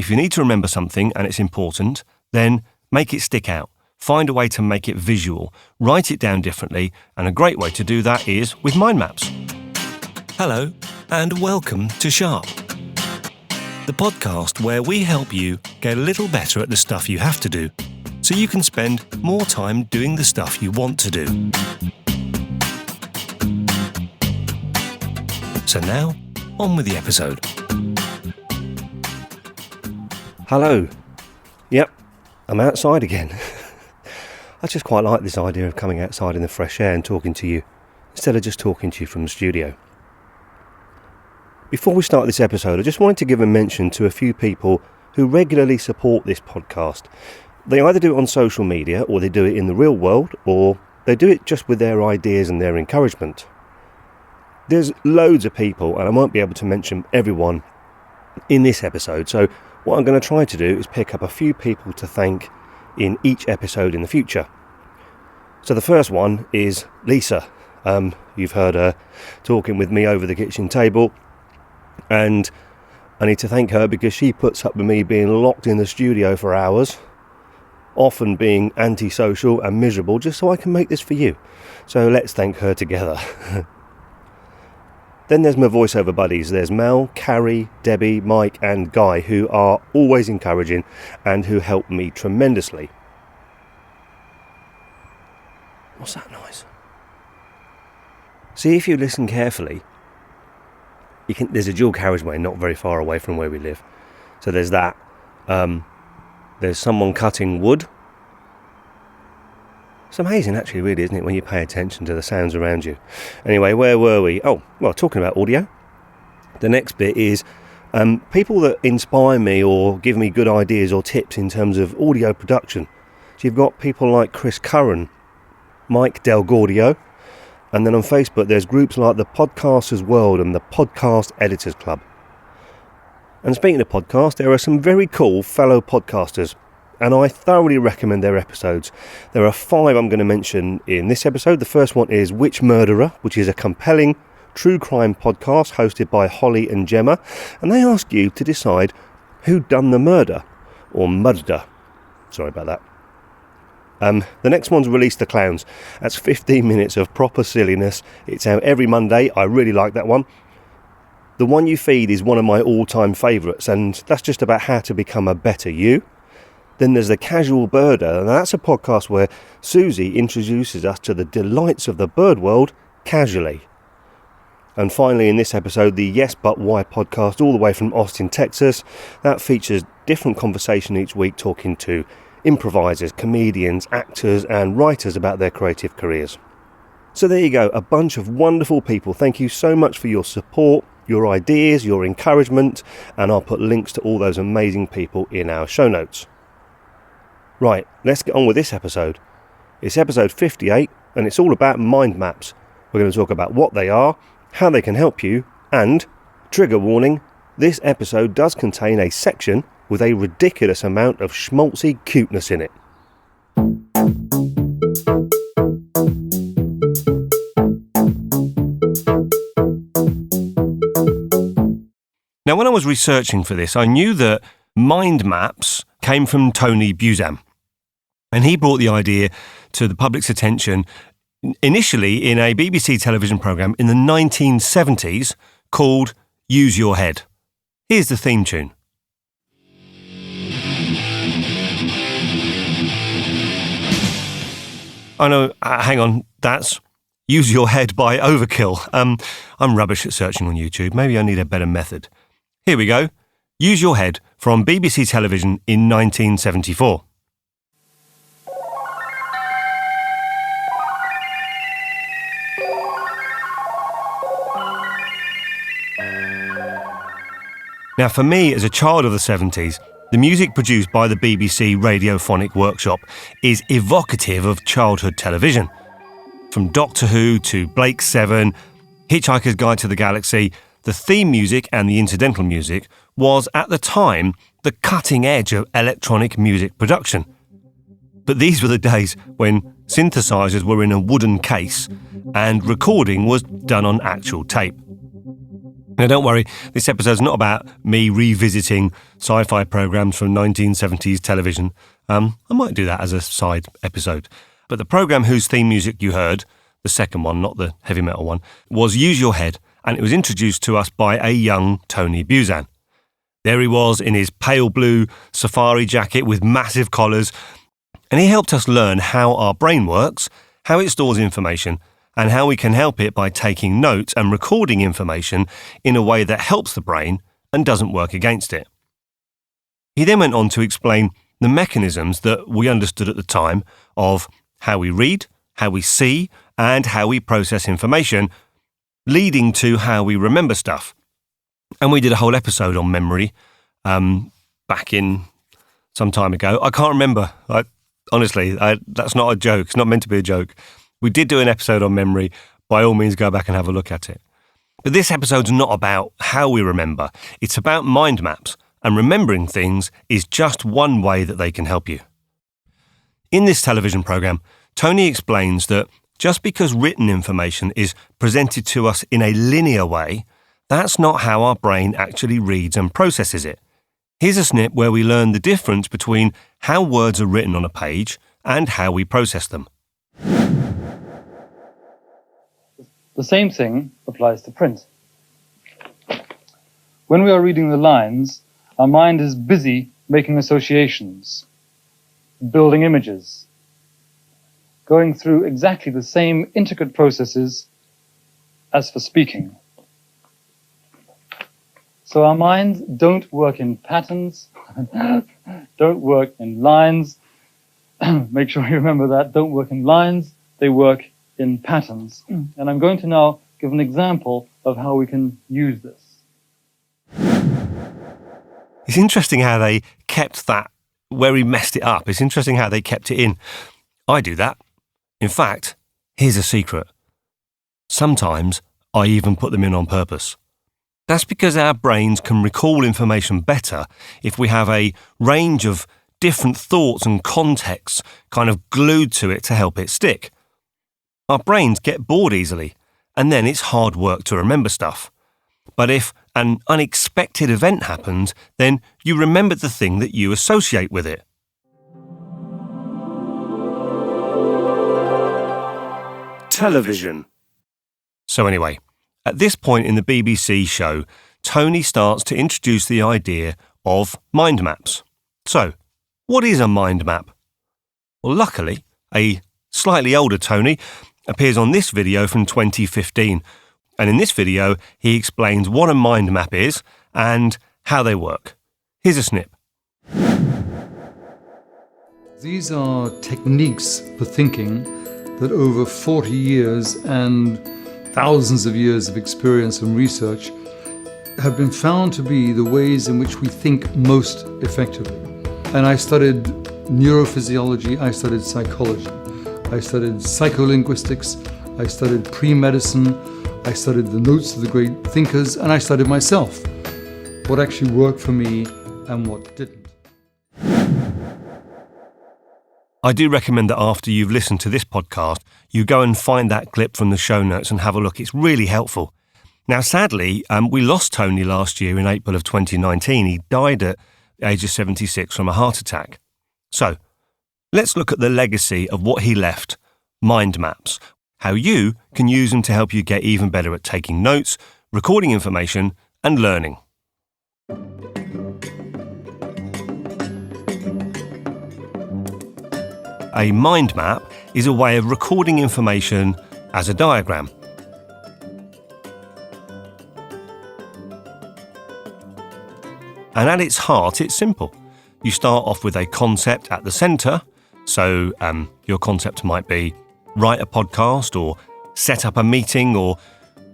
If you need to remember something and it's important, then make it stick out. Find a way to make it visual. Write it down differently, and a great way to do that is with mind maps. Hello, and welcome to Sharp, the podcast where we help you get a little better at the stuff you have to do, so you can spend more time doing the stuff you want to do. So now, on with the episode. Hello. Yep, I'm outside again. I just quite like this idea of coming outside in the fresh air and talking to you, instead of just talking to you from the studio. Before we start this episode, I just wanted to give a mention to a few people who regularly support this podcast. They either do it on social media, or they do it in the real world, or they do it just with their ideas and their encouragement. There's loads of people, and I won't be able to mention everyone in this episode, so what I'm going to try to do is pick up a few people to thank in each episode in the future. So the first one is Lisa. You've heard her talking with me over the kitchen table, and I need to thank her because she puts up with me being locked in the studio for hours, often being antisocial and miserable, just so I can make this for you. So let's thank her together. Then there's my voiceover buddies. There's Mel, Carrie, Debbie, Mike and Guy, who are always encouraging and who help me tremendously. What's that noise? See, if you listen carefully, there's a dual carriageway not very far away from where we live. So there's that. There's someone cutting wood. It's amazing, actually, really, isn't it, when you pay attention to the sounds around you. Anyway, where were we? Oh, well, talking about audio. The next bit is people that inspire me or give me good ideas or tips in terms of audio production. So you've got people like Chris Curran, Mike Del Gaudio, and then on Facebook there's groups like the Podcasters World and the Podcast Editors Club. And speaking of podcasts, there are some very cool fellow podcasters, and I thoroughly recommend their episodes. There are 5 I'm going to mention in this episode. The first one is Which Murderer, which is a compelling true crime podcast hosted by Holly and Gemma, and they ask you to decide who done the murder, or murder. Sorry about that. The next one's Release the Clowns. That's 15 minutes of proper silliness. It's out every Monday. I really like that one. The One You Feed is one of my all-time favourites, and that's just about how to become a better you. Then there's The Casual Birder, and that's a podcast where Susie introduces us to the delights of the bird world casually. And finally, in this episode, the Yes But Why podcast, all the way from Austin, Texas. That features different conversation each week, talking to improvisers, comedians, actors and writers about their creative careers. So there you go, a bunch of wonderful people. Thank you so much for your support, your ideas, your encouragement, and I'll put links to all those amazing people in our show notes. Right, let's get on with this episode. It's episode 58, and it's all about mind maps. We're going to talk about what they are, how they can help you, and, trigger warning, this episode does contain a section with a ridiculous amount of schmaltzy cuteness in it. Now, when I was researching for this, I knew that mind maps came from Tony Buzan. And he brought the idea to the public's attention initially in a BBC television programme in the 1970s called Use Your Head. Here's the theme tune. Oh no, hang on, that's Use Your Head by Overkill. I'm rubbish at searching on YouTube. Maybe I need a better method. Here we go. Use Your Head from BBC television in 1974. Now, for me, as a child of the 70s, the music produced by the BBC Radiophonic Workshop is evocative of childhood television. From Doctor Who to Blake 7, Hitchhiker's Guide to the Galaxy, the theme music and the incidental music was, at the time, the cutting edge of electronic music production. But these were the days when synthesizers were in a wooden case and recording was done on actual tape. Now, don't worry, this episode's not about me revisiting sci-fi programmes from 1970s television. I might do that as a side episode. But the programme whose theme music you heard, the second one, not the heavy metal one, was Use Your Head, and it was introduced to us by a young Tony Buzan. There he was in his pale blue safari jacket with massive collars, and he helped us learn how our brain works, how it stores information, and how we can help it by taking notes and recording information in a way that helps the brain and doesn't work against it. He then went on to explain the mechanisms that we understood at the time of how we read, how we see, and how we process information, leading to how we remember stuff. And we did a whole episode on memory back in some time ago. I can't remember. Honestly, that's not a joke. It's not meant to be a joke. We did do an episode on memory. By all means, go back and have a look at it. But this episode's not about how we remember. It's about mind maps, and remembering things is just one way that they can help you. In this television programme, Tony explains that just because written information is presented to us in a linear way, that's not how our brain actually reads and processes it. Here's a snip where we learn the difference between how words are written on a page and how we process them. The same thing applies to print. When we are reading the lines, our mind is busy making associations, building images, going through exactly the same intricate processes as for speaking. So our minds don't work in patterns, don't work in lines. Make sure you remember that. Don't work in lines, they work in patterns. And I'm going to now give an example of how we can use this. It's interesting how they kept that, where he messed it up. It's interesting how they kept it in. I do that. In fact, here's a secret. Sometimes I even put them in on purpose. That's because our brains can recall information better if we have a range of different thoughts and contexts kind of glued to it to help it stick. Our brains get bored easily, and then it's hard work to remember stuff. But if an unexpected event happens, then you remember the thing that you associate with it. Television. So anyway, at this point in the BBC show, Tony starts to introduce the idea of mind maps. So, what is a mind map? Well, luckily, a slightly older Tony appears on this video from 2015. And in this video, he explains what a mind map is and how they work. Here's a snip. These are techniques for thinking that over 40 years and thousands of years of experience and research have been found to be the ways in which we think most effectively. And I studied neurophysiology, I studied psychology, I studied psycholinguistics, I studied pre-medicine, I studied the notes of the great thinkers, and I studied myself. What actually worked for me and what didn't. I do recommend that after you've listened to this podcast, you go and find that clip from the show notes and have a look. It's really helpful. Now, sadly, we lost Tony last year in April of 2019. He died at the age of 76 from a heart attack. So, let's look at the legacy of what he left, mind maps, how you can use them to help you get even better at taking notes, recording information, and learning. A mind map is a way of recording information as a diagram. And at its heart, it's simple. You start off with a concept at the centre. So your concept might be write a podcast or set up a meeting or,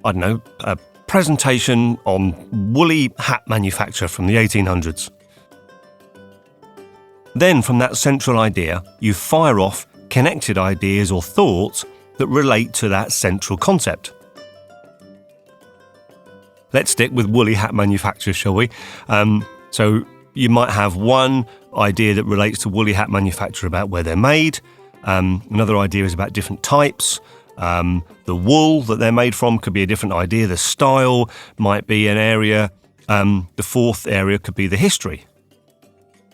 I don't know, a presentation on woolly hat manufacture from the 1800s. Then from that central idea, you fire off connected ideas or thoughts that relate to that central concept. Let's stick with woolly hat manufacturers, shall we? So you might have one idea that relates to woolly hat manufacture about where they're made. Another idea is about different types. The wool that they're made from could be a different idea. The style might be an area. The fourth area could be the history.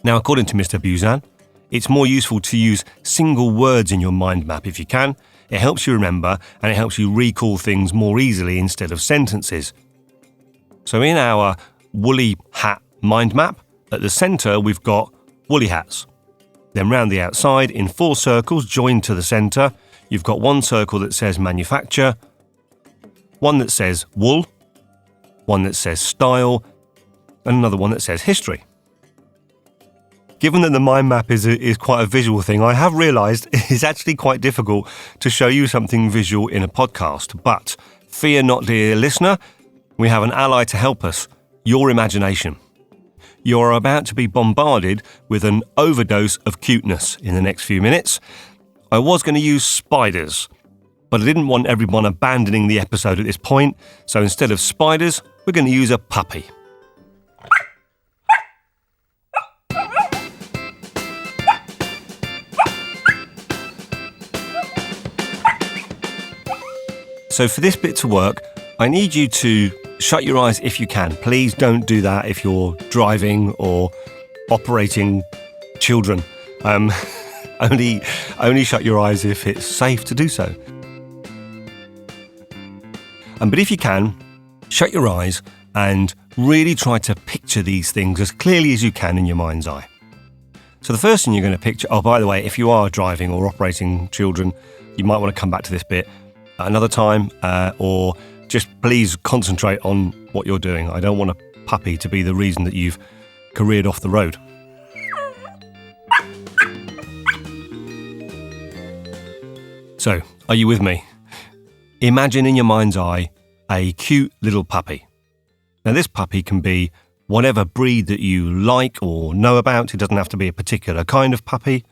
Now, according to Mr. Buzan, it's more useful to use single words in your mind map if you can. It helps you remember and it helps you recall things more easily instead of sentences. So in our woolly hat mind map, at the centre we've got woolly hats. Then round the outside in 4 circles joined to the centre, you've got one circle that says manufacture, one that says wool, one that says style, and another one that says history. Given that the mind map is quite a visual thing, I have realised it's actually quite difficult to show you something visual in a podcast. But fear not, dear listener, we have an ally to help us, your imagination. You are about to be bombarded with an overdose of cuteness in the next few minutes. I was going to use spiders, but I didn't want everyone abandoning the episode at this point, so instead of spiders, we're going to use a puppy. So for this bit to work, I need you to shut your eyes if you can. Please don't do that if you're driving or operating children. Only shut your eyes if it's safe to do so. But if you can, shut your eyes and really try to picture these things as clearly as you can in your mind's eye. So the first thing you're going to picture, oh, by the way, if you are driving or operating children, you might want to come back to this bit another time, or just please concentrate on what you're doing. I don't want a puppy to be the reason that you've careered off the road. So, are you with me? Imagine in your mind's eye a cute little puppy. Now, this puppy can be whatever breed that you like or know about. It doesn't have to be a particular kind of puppy.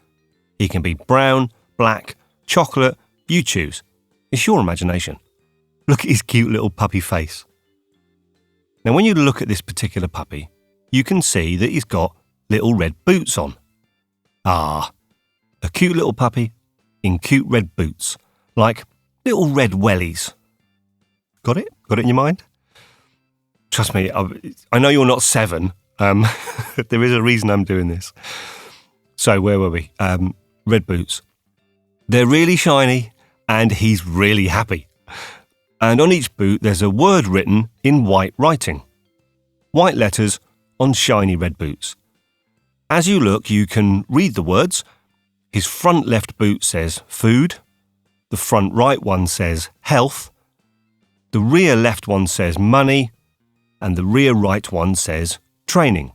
He can be brown, black, chocolate, you choose. It's your imagination. Look at his cute little puppy face. Now, when you look at this particular puppy, you can see that he's got little red boots on. Ah, a cute little puppy in cute red boots, like little red wellies. Got it? Got it in your mind? Trust me, I know you're not 7. There is a reason I'm doing this. So, where were we? Red boots. They're really shiny, and he's really happy. And on each boot, there's a word written in white writing. White letters on shiny red boots. As you look, you can read the words. His front left boot says food. The front right one says health. The rear left one says money. And the rear right one says training.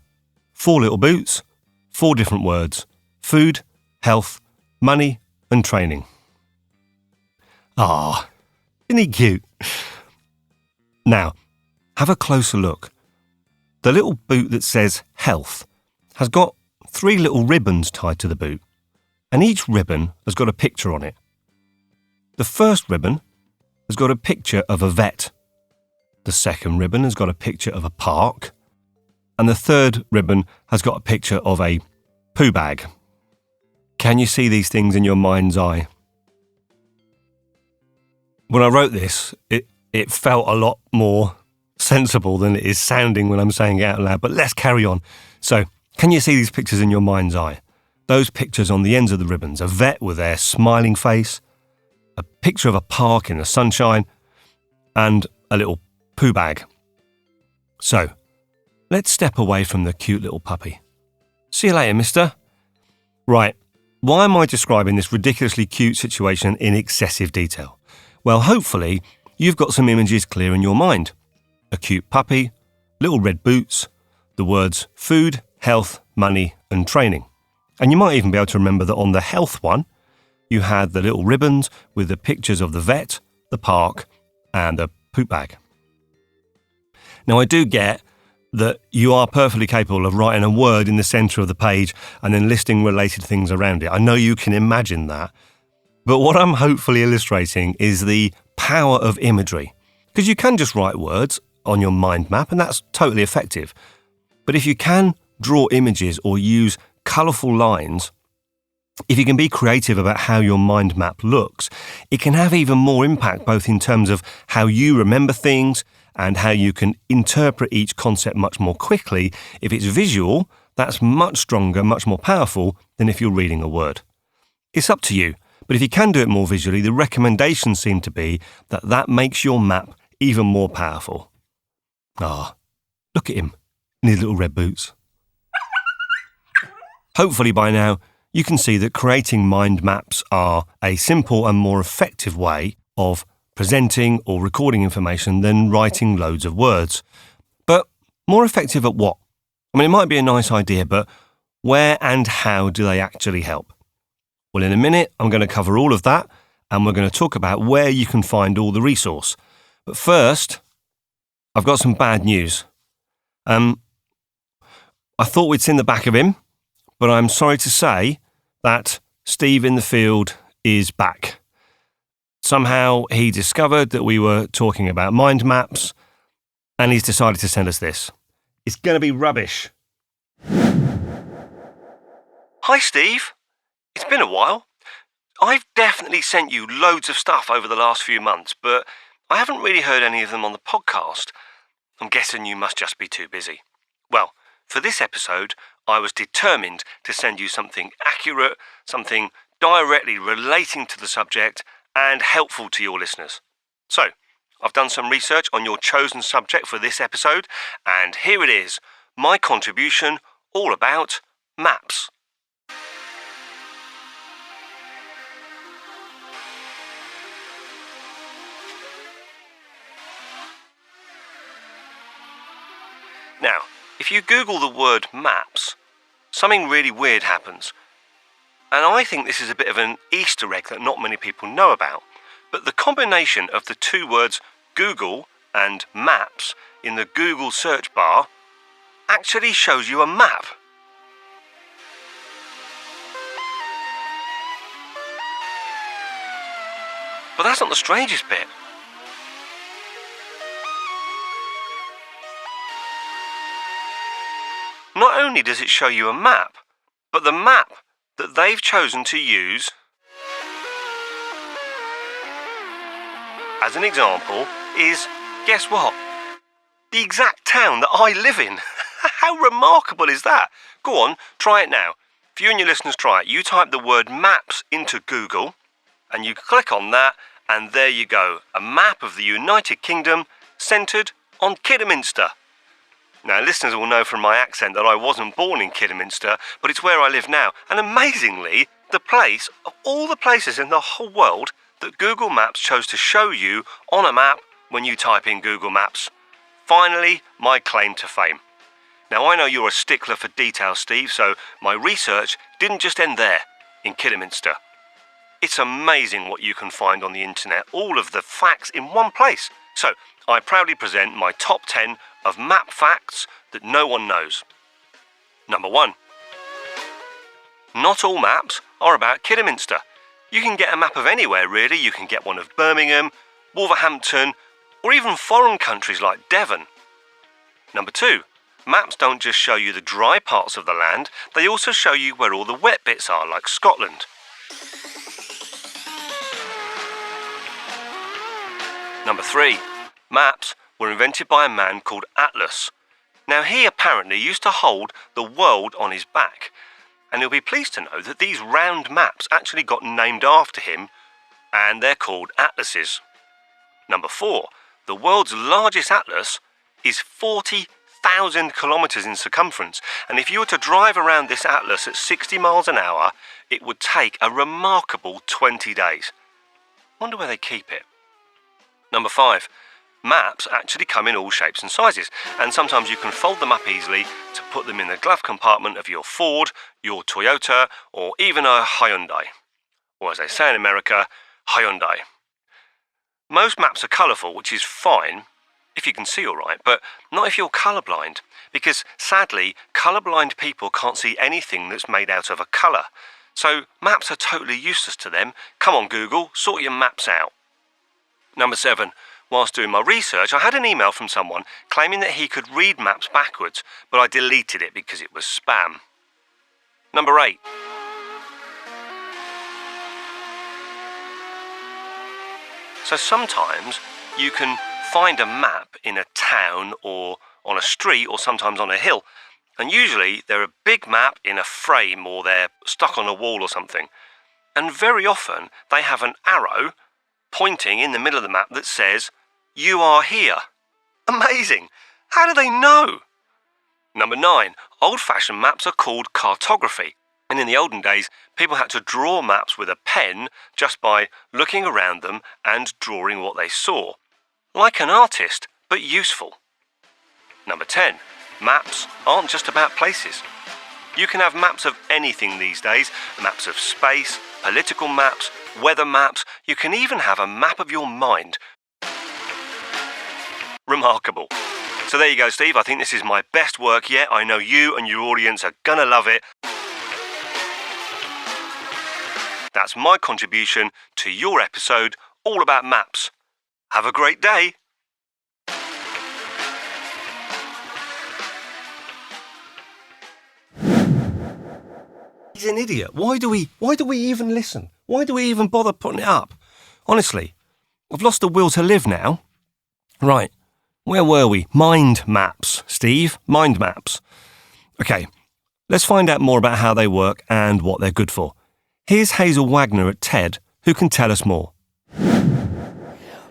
4 little boots, 4 different words. Food, health, money, and training. Ah, isn't he cute? Now, have a closer look. The little boot that says health has got 3 little ribbons tied to the boot, and each ribbon has got a picture on it. The first ribbon has got a picture of a vet. The second ribbon has got a picture of a park, and the third ribbon has got a picture of a poo bag. Can you see these things in your mind's eye? When I wrote this, it felt a lot more sensible than it is sounding when I'm saying it out loud, but let's carry on. So, can you see these pictures in your mind's eye? Those pictures on the ends of the ribbons, a vet with their smiling face, a picture of a park in the sunshine, and a little poo bag. So, let's step away from the cute little puppy. See you later, mister. Right, why am I describing this ridiculously cute situation in excessive detail? Well, hopefully, you've got some images clear in your mind. A cute puppy, little red boots, the words food, health, money, and training. And you might even be able to remember that on the health one, you had the little ribbons with the pictures of the vet, the park, and the poop bag. Now, I do get that you are perfectly capable of writing a word in the centre of the page and then listing related things around it. I know you can imagine that. But what I'm hopefully illustrating is the power of imagery. Because you can just write words on your mind map, and that's totally effective. But if you can draw images or use colourful lines, If you can be creative about how your mind map looks, it can have even more impact both in terms of how you remember things and how you can interpret each concept much more quickly. If it's visual, that's much stronger, much more powerful than if you're reading a word. It's up to you, but if you can do it more visually, the recommendations seem to be that makes your map even more powerful. Look at him in his little red boots. Hopefully by now, you can see that creating mind maps are a simple and more effective way of presenting or recording information than writing loads of words. But more effective at what? I mean, it might be a nice idea, but where and how do they actually help? Well, in a minute, I'm going to cover all of that, and we're going to talk about where you can find all the resource. But first, I've got some bad news. I thought we'd seen the back of him, but I'm sorry to say that Steve in the field is back. Somehow he discovered that we were talking about mind maps, and he's decided to send us this. It's going to be rubbish. Hi, Steve. It's been a while. I've definitely sent you loads of stuff over the last few months, but I haven't really heard any of them on the podcast. I'm guessing you must just be too busy. Well, for this episode, I was determined to send you something accurate, something directly relating to the subject and helpful to your listeners. So, I've done some research on your chosen subject for this episode, and here it is, my contribution all about maps. Now, if you Google the word maps, something really weird happens. And I think this is a bit of an Easter egg that not many people know about. But the combination of the two words Google and maps in the Google search bar actually shows you a map. But that's not the strangest bit. Not only does it show you a map, but the map that they've chosen to use as an example is, guess what? The exact town that I live in. How remarkable is that? Go on, try it now. If you and your listeners try it, you type the word maps into Google and you click on that and there you go. A map of the United Kingdom centred on Kidderminster. Now, listeners will know from my accent that I wasn't born in Kidderminster, but it's where I live now. And amazingly, the place, of all the places in the whole world, that Google Maps chose to show you on a map when you type in Google Maps. Finally, my claim to fame. Now, I know you're a stickler for detail, Steve, so my research didn't just end there, in Kidderminster. It's amazing what you can find on the internet, all of the facts in one place. So, I proudly present my top 10 of map facts that no one knows. Number 1. Not all maps are about Kidderminster. You can get a map of anywhere really. You can get one of Birmingham, Wolverhampton, or even foreign countries like Devon. Number 2. Maps don't just show you the dry parts of the land, they also show you where all the wet bits are, like Scotland. Number 3. Maps were invented by a man called Atlas. Now, he apparently used to hold the world on his back, and you'll be pleased to know that these round maps actually got named after him, and they're called atlases. Number 4. The world's largest atlas is 40,000 kilometres in circumference, and if you were to drive around this atlas at 60 miles an hour, it would take a remarkable 20 days. Wonder where they keep it. Number 5. Maps actually come in all shapes and sizes, and sometimes you can fold them up easily to put them in the glove compartment of your Ford, your Toyota, or even a Hyundai. Or as they say in America, Hyundai. Most maps are colourful, which is fine, if you can see all right, but not if you're colourblind, because sadly, colourblind people can't see anything that's made out of a colour. So maps are totally useless to them. Come on, Google, sort your maps out. Number 7. Whilst doing my research, I had an email from someone claiming that he could read maps backwards, but I deleted it because it was spam. Number 8. So sometimes you can find a map in a town or on a street or sometimes on a hill, and usually they're a big map in a frame or they're stuck on a wall or something. And very often they have an arrow pointing in the middle of the map that says, "You are here." Amazing! How do they know? Number 9, old-fashioned maps are called cartography. And in the olden days, people had to draw maps with a pen just by looking around them and drawing what they saw. Like an artist, but useful. Number 10, maps aren't just about places. You can have maps of anything these days, maps of space, political maps, weather maps. You can even have a map of your mind. Remarkable. So there you go, Steve. I think this is my best work yet. I know you and your audience are gonna love it. That's my contribution to your episode all about maps. Have a great day. He's an idiot. Why do we even listen? Why do we even bother putting it up? Honestly, I've lost the will to live now. Right, where were we? Mind maps, Steve. Mind maps. Okay, let's find out more about how they work and what they're good for. Here's Hazel Wagner at TED, who can tell us more.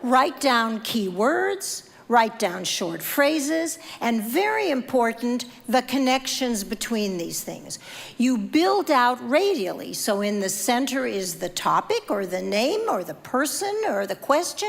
Write down keywords, write down short phrases, and very important, the connections between these things. You build out radially, so in the center is the topic or the name or the person or the question,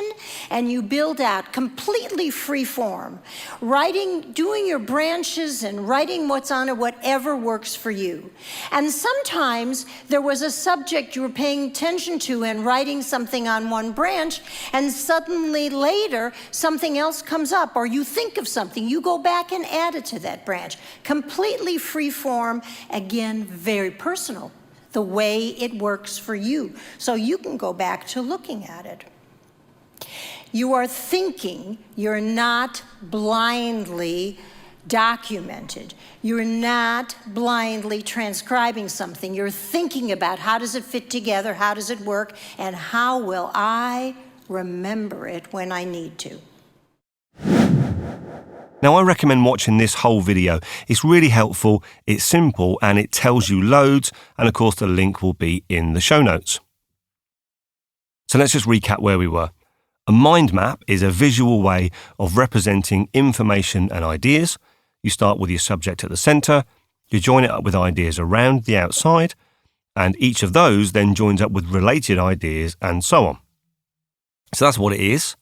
and you build out completely free form, writing, doing your branches and writing what's on it, whatever works for you. And sometimes there was a subject you were paying attention to and writing something on one branch, and suddenly later something else comes up, or you think of something, you go back and add it to that branch. Completely free form, again, very personal, the way it works for you. So you can go back to looking at it. You are thinking, you're not blindly documented. You're not blindly transcribing something. You're thinking about how does it fit together, how does it work, and how will I remember it when I need to. Now, I recommend watching this whole video. It's really helpful, it's simple, and it tells you loads, and of course the link will be in the show notes. So let's just recap where we were. A mind map is a visual way of representing information and ideas. You start with your subject at the centre, you join it up with ideas around the outside, and each of those then joins up with related ideas and so on. So that's what it is.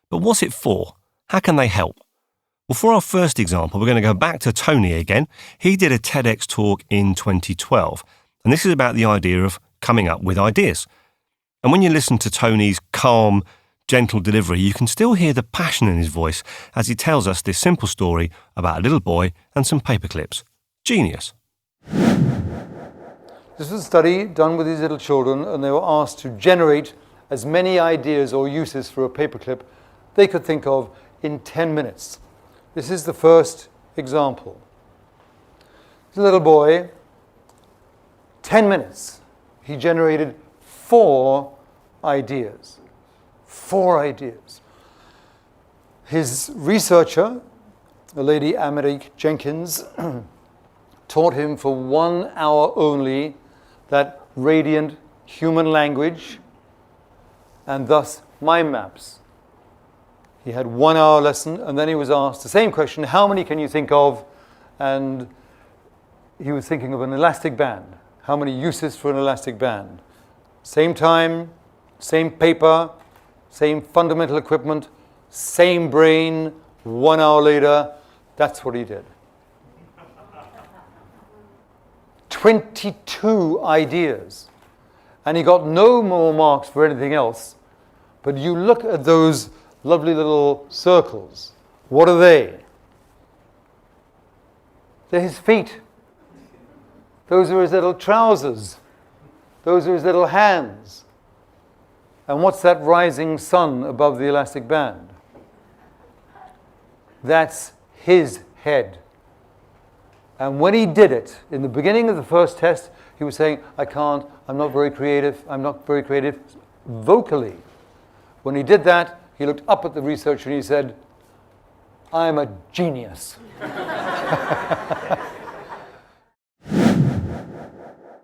But what's it for? How can they help? Well, for our first example, we're going to go back to Tony again. He did a TEDx talk in 2012, and this is about the idea of coming up with ideas. And when you listen to Tony's calm, gentle delivery, you can still hear the passion in his voice as he tells us this simple story about a little boy and some paper clips. Genius. This was a study done with these little children, and they were asked to generate as many ideas or uses for a paperclip they could think of in 10 minutes. This is the first example. The little boy, 10 minutes, he generated 4 ideas. 4 ideas. His researcher, the lady Amerique Jenkins, taught him for 1 hour only that radiant human language and thus mind maps. He had 1 hour lesson, and then he was asked the same question, how many can you think of? And he was thinking of an elastic band. How many uses for an elastic band? Same time, same paper, same fundamental equipment, same brain, 1 hour later, that's what he did. 22 ideas. And he got no more marks for anything else. But you look at those lovely little circles. What are they? They're his feet. Those are his little trousers. Those are his little hands. And what's that rising sun above the elastic band? That's his head. And when he did it, in the beginning of the first test, he was saying, I can't, I'm not very creative vocally. When he did that, he looked up at the researcher and he said, "I'm a genius."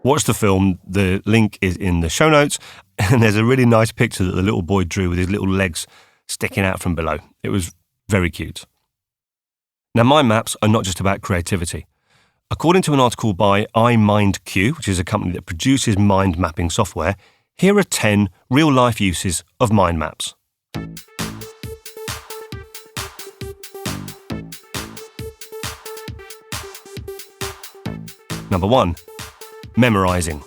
Watch the film. The link is in the show notes. And there's a really nice picture that the little boy drew with his little legs sticking out from below. It was very cute. Now, mind maps are not just about creativity. According to an article by iMindQ, which is a company that produces mind mapping software, here are 10 real-life uses of mind maps. Number 1, memorizing.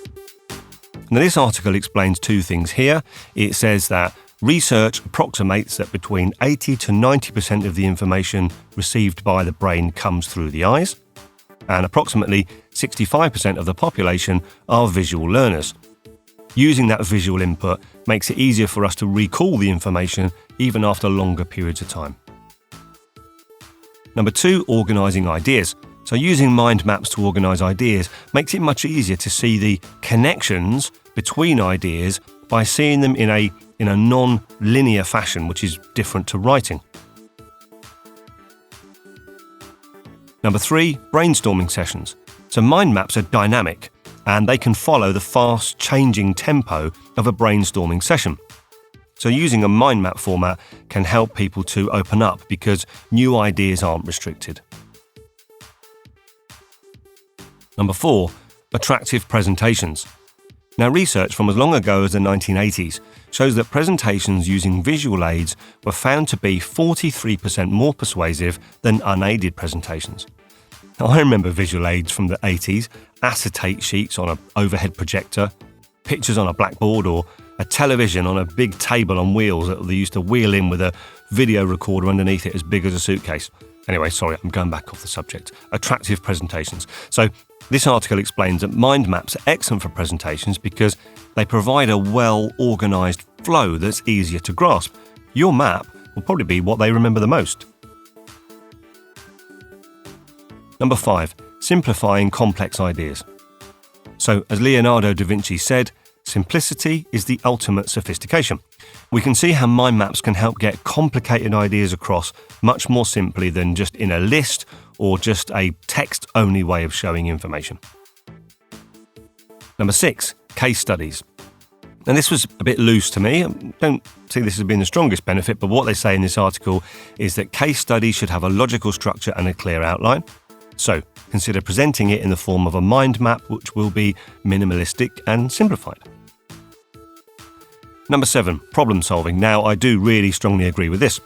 Now, this article explains two things here. It says that research approximates that between 80 to 90% of the information received by the brain comes through the eyes, and approximately 65% of the population are visual learners. Using that visual input makes it easier for us to recall the information even after longer periods of time. Number 2, organising ideas. So using mind maps to organise ideas makes it much easier to see the connections between ideas by seeing them in a non-linear fashion, which is different to writing. Number 3, brainstorming sessions. So mind maps are dynamic and they can follow the fast-changing tempo of a brainstorming session. So using a mind map format can help people to open up because new ideas aren't restricted. Number 4, attractive presentations. Now, research from as long ago as the 1980s shows that presentations using visual aids were found to be 43% more persuasive than unaided presentations. Now, I remember visual aids from the 80s, acetate sheets on an overhead projector, pictures on a blackboard, or a television on a big table on wheels that they used to wheel in with a video recorder underneath it as big as a suitcase. Anyway, sorry, I'm going back off the subject. Attractive presentations. So this article explains that mind maps are excellent for presentations because they provide a well-organised flow that's easier to grasp. Your map will probably be what they remember the most. Number 5, simplifying complex ideas. So, as Leonardo da Vinci said, simplicity is the ultimate sophistication. We can see how mind maps can help get complicated ideas across much more simply than just in a list or just a text-only way of showing information. Number 6, case studies. And this was a bit loose to me. I don't see this as being the strongest benefit, but what they say in this article is that case studies should have a logical structure and a clear outline. So, consider presenting it in the form of a mind map, which will be minimalistic and simplified. Number 7, problem solving. Now, I do really strongly agree with this.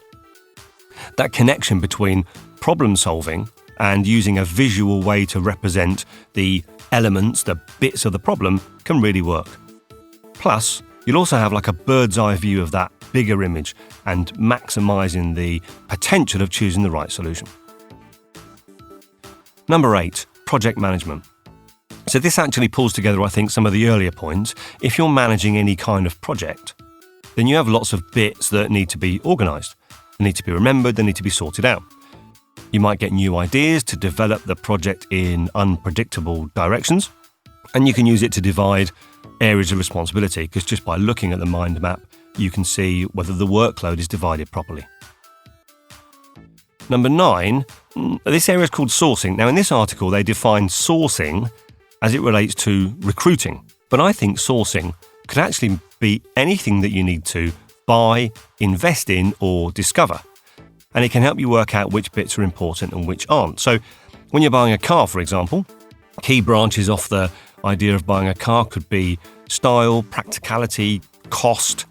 That connection between problem solving and using a visual way to represent the elements, the bits of the problem, can really work. Plus, you'll also have like a bird's eye view of that bigger image and maximising the potential of choosing the right solution. Number 8, project management. So this actually pulls together, I think, some of the earlier points. If you're managing any kind of project, then you have lots of bits that need to be organised. They need to be remembered, they need to be sorted out. You might get new ideas to develop the project in unpredictable directions, and you can use it to divide areas of responsibility, because just by looking at the mind map, you can see whether the workload is divided properly. Number 9, this area is called sourcing. Now, in this article, they define sourcing as it relates to recruiting. But I think sourcing could actually be anything that you need to buy, invest in, or discover. And it can help you work out which bits are important and which aren't. So when you're buying a car, for example, key branches off the idea of buying a car could be style, practicality, cost,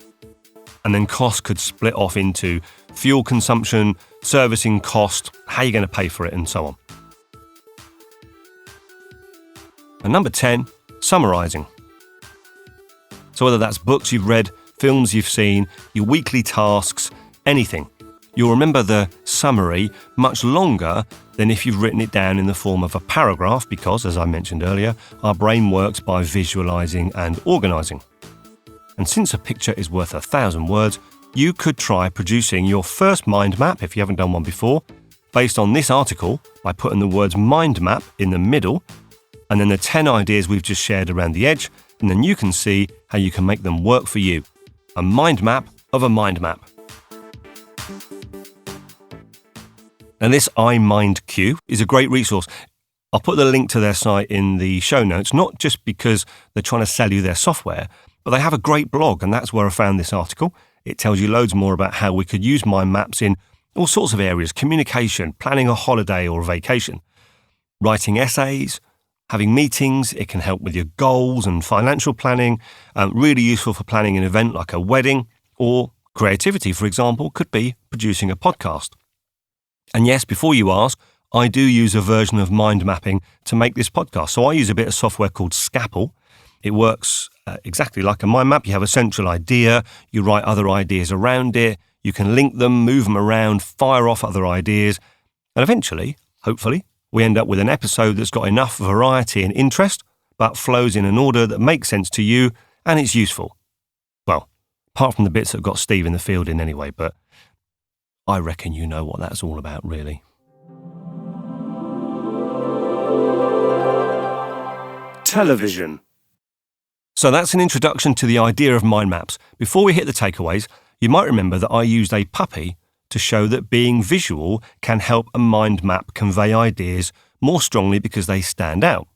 and then cost could split off into fuel consumption, servicing cost, how you're going to pay for it, and so on. And number 10, summarising. So whether that's books you've read, films you've seen, your weekly tasks, anything, you'll remember the summary much longer than if you've written it down in the form of a paragraph because, as I mentioned earlier, our brain works by visualising and organising. And since a picture is worth 1,000 words, you could try producing your first mind map, if you haven't done one before, based on this article by putting the words mind map in the middle and then the 10 ideas we've just shared around the edge, and then you can see how you can make them work for you. A mind map of a mind map. And this iMindQ is a great resource. I'll put the link to their site in the show notes, not just because they're trying to sell you their software, but they have a great blog, and that's where I found this article. It tells you loads more about how we could use mind maps in all sorts of areas: communication, planning a holiday or a vacation, writing essays, having meetings. It can help with your goals and financial planning. Really useful for planning an event like a wedding, or creativity, for example, could be producing a podcast. And yes, before you ask, I do use a version of mind mapping to make this podcast. So I use a bit of software called Scapple. It works exactly like a mind map. You have a central idea, you write other ideas around it, you can link them, move them around, fire off other ideas, and eventually, hopefully, we end up with an episode that's got enough variety and interest, but flows in an order that makes sense to you and it's useful. Well, apart from the bits that got Steve in the field in anyway, but I reckon you know what that's all about, really. Television. So that's an introduction to the idea of mind maps. Before we hit the takeaways, you might remember that I used a puppy to show that being visual can help a mind map convey ideas more strongly because they stand out.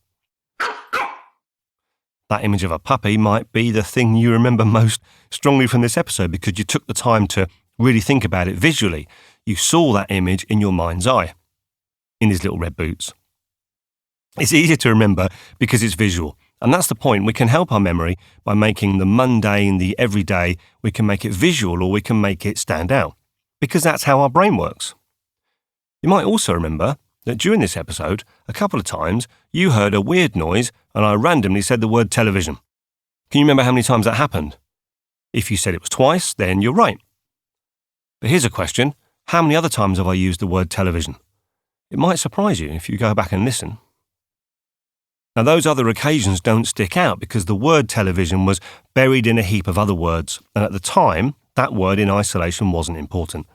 That image of a puppy might be the thing you remember most strongly from this episode because you took the time to really think about it visually. You saw that image in your mind's eye, in his little red boots. It's easier to remember because it's visual. And that's the point. We can help our memory by making the mundane, the everyday, we can make it visual or we can make it stand out, because that's how our brain works. You might also remember that during this episode, a couple of times, you heard a weird noise and I randomly said the word television. Can you remember how many times that happened? If you said it was twice, then you're right. But here's a question. How many other times have I used the word television? It might surprise you if you go back and listen. Now, those other occasions don't stick out because the word television was buried in a heap of other words, and at the time, that word in isolation wasn't important.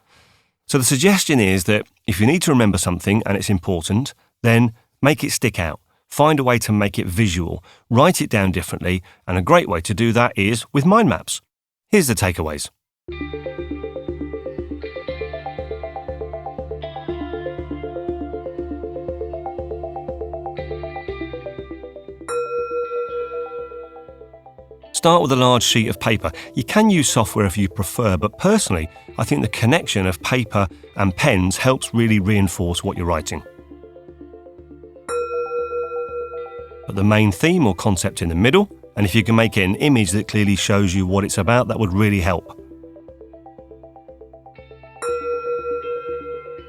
So the suggestion is that if you need to remember something and it's important, then make it stick out. Find a way to make it visual. Write it down differently, and a great way to do that is with mind maps. Here's the takeaways. Start with a large sheet of paper. You can use software if you prefer, but personally, I think the connection of paper and pens helps really reinforce what you're writing. Put the main theme or concept in the middle, and if you can make it an image that clearly shows you what it's about, that would really help.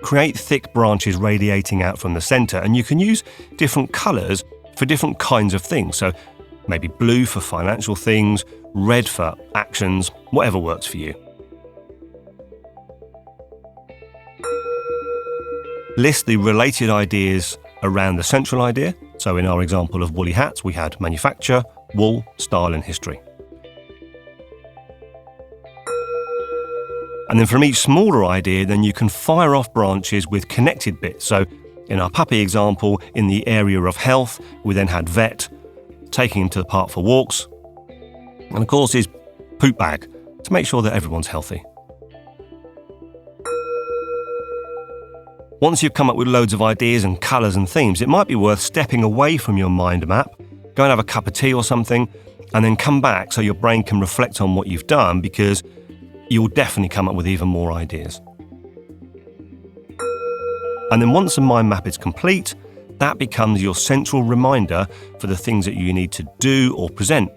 Create thick branches radiating out from the centre, and you can use different colours for different kinds of things. So maybe blue for financial things, red for actions, whatever works for you. List the related ideas around the central idea. So in our example of woolly hats, we had manufacture, wool, style and history. And then from each smaller idea, then you can fire off branches with connected bits. So in our puppy example, in the area of health, we then had vet, taking him to the park for walks, and of course his poop bag to make sure that everyone's healthy. Once you've come up with loads of ideas and colours and themes, it might be worth stepping away from your mind map, go and have a cup of tea or something, and then come back so your brain can reflect on what you've done, because you'll definitely come up with even more ideas. And then once the mind map is complete, that becomes your central reminder for the things that you need to do or present.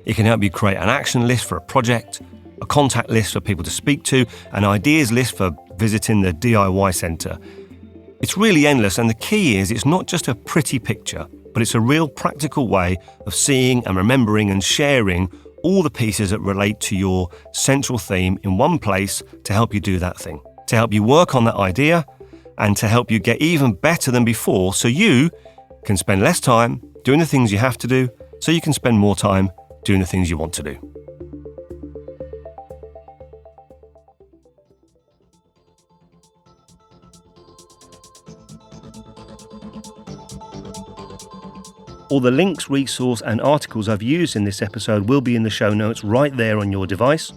It can help you create an action list for a project, a contact list for people to speak to, an ideas list for visiting the DIY centre. It's really endless, and the key is it's not just a pretty picture, but it's a real practical way of seeing and remembering and sharing all the pieces that relate to your central theme in one place to help you do that thing, to help you work on that idea, and to help you get even better than before so you can spend less time doing the things you have to do, so you can spend more time doing the things you want to do. All the links, resource and articles I've used in this episode will be in the show notes right there on your device.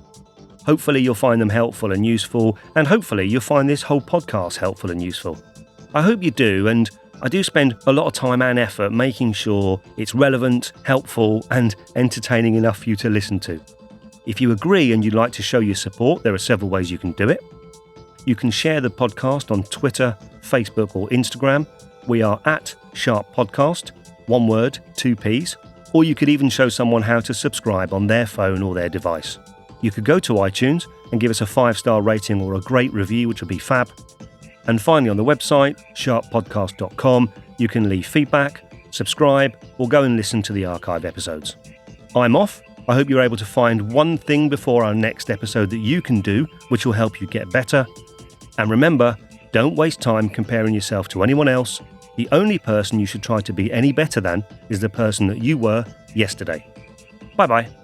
Hopefully you'll find them helpful and useful, and hopefully you'll find this whole podcast helpful and useful. I hope you do, and I do spend a lot of time and effort making sure it's relevant, helpful, and entertaining enough for you to listen to. If you agree and you'd like to show your support, there are several ways you can do it. You can share the podcast on Twitter, Facebook, or Instagram. We are at Sharp Podcast, one word, 2 Ps, or you could even show someone how to subscribe on their phone or their device. You could go to iTunes and give us a 5-star rating or a great review, which would be fab. And finally, on the website, sharppodcast.com, you can leave feedback, subscribe, or go and listen to the archive episodes. I'm off. I hope you're able to find one thing before our next episode that you can do, which will help you get better. And remember, don't waste time comparing yourself to anyone else. The only person you should try to be any better than is the person that you were yesterday. Bye-bye.